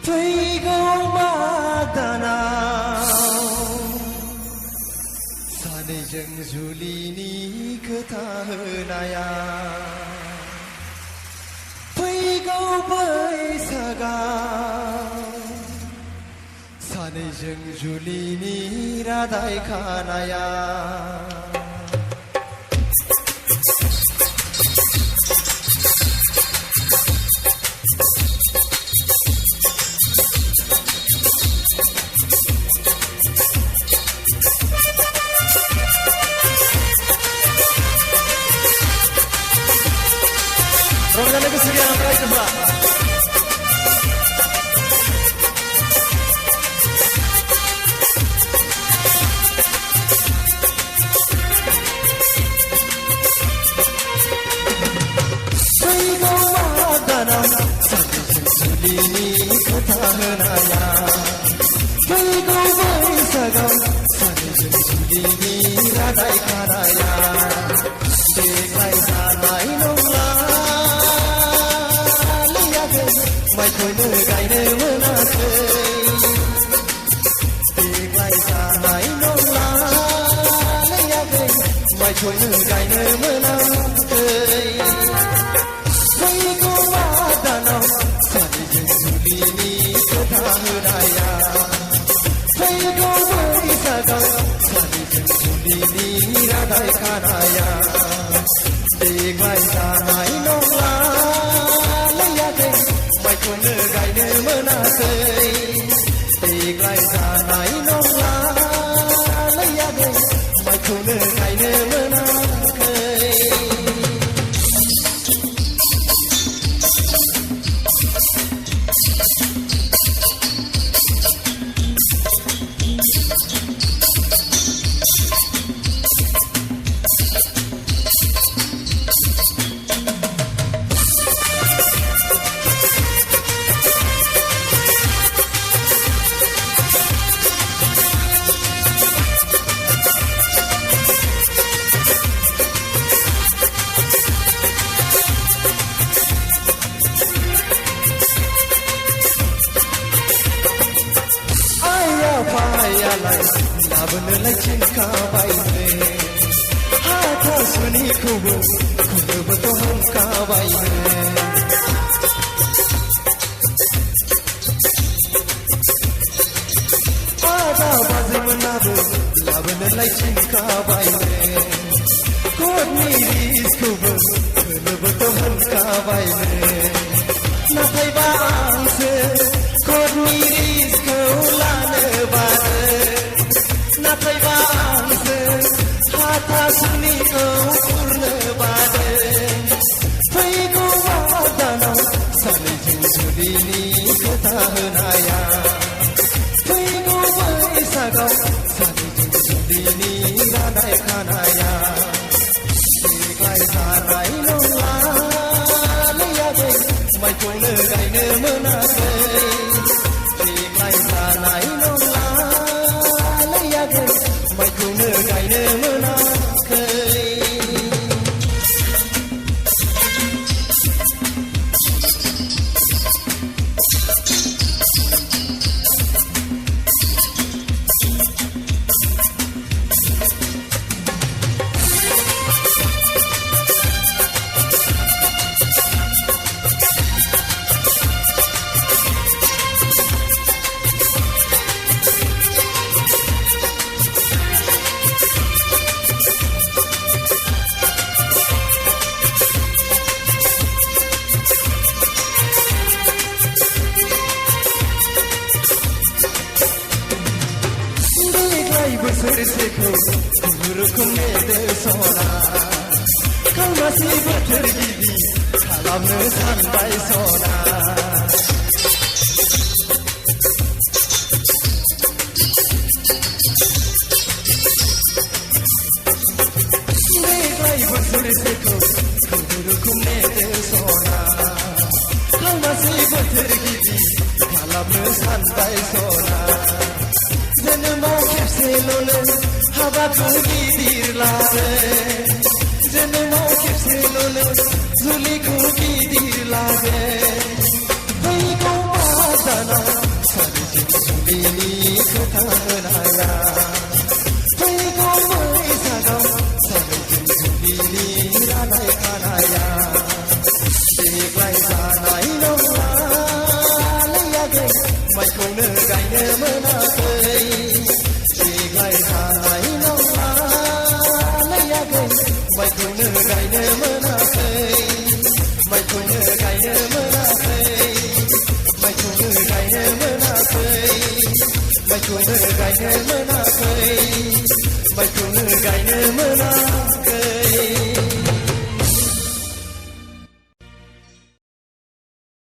फैगौ मादानाव सानैजों जुलिनि खोथा होनाया फैगौ बैसागाव सानैजों जुलिनि रादाय खानाया रंजानाय गोसोनि आमफ्राय जोंहा फैगौ मादानाव सानैजों जुलिनि खोथा होनाया फैगौ बैसागाव सानैजों जुलिनि रादाय खानाया देग्लाय जानाय नंला माइखौनो गायनो मोनाखै देग्लाय जानाय नंला माइखौनो गायनो मोनाखै फैगौ मादानाव सानैजों जुलिनि खोथा होनाया फैगौ बैसागाव सानैजों जुलिनि रादाय खानाया देग्लाय जानाय नंला माइखौनो गायनो मोनाखै देग्लाय जानाय नंला माइखौनो गायनो मोनाखै फायालाय लाबोनोलाय थिनखाबायनो हाथासुनिखौबो खुनोबोथ' हांखाबायनो आदा बाजैमोनाबो लाबोनोलाय थिनखाबायनो कर्टनि रिसखौबो खुनोबोथ' हांखाबायनो नाथायबा आंसो कर्टनि रिसखौ लानो बारो नाथायबा आंसो हाथासुनिखौ खुरनो बारो फैगौ मादानाव सानैजों जुलिनि खोथा होनाया फैगौ बैसागाव सानैजों जुलिनि रादाय खानाया देग्लाय जानाय नंला माइखौनो गायनो मोनाखै देग्लाय जानाय नंला माइखौनो गायनो मोनाखै बोसोरसेखौ खुनुरुखुम नेदो सना खालमासि बोथोर गिबि खालामनो सानबाय सना देग्लाय बोसोरसेखौ खुनुरुखुम नेदो सना खालमासि बोथोर गिबि खालामनो सानबाय सना जोनोमाव खेबसेल'नो हाबाखौ गिदिर लानो जोनोमाव खेबसेल'नो जुलिखौ गिदिर लानो फैगौ मादानाव सानैजों जुलिनि खोथा होनाया फैगौ बैसागाव सानैजों जुलिनि रादाय खानाया देग्लाय जानाय नंलालै आगै माइखौनो गायनो मोनाखै देग्लाय जानाय नंलालै आगै माइखौनो गायनो मोनाखै माइखौनो गायनो मोनाखै माइखौनो गायनो मोनाखै माइखौनो गायनो मोनाखै माइखौनो गायनो मोनाखै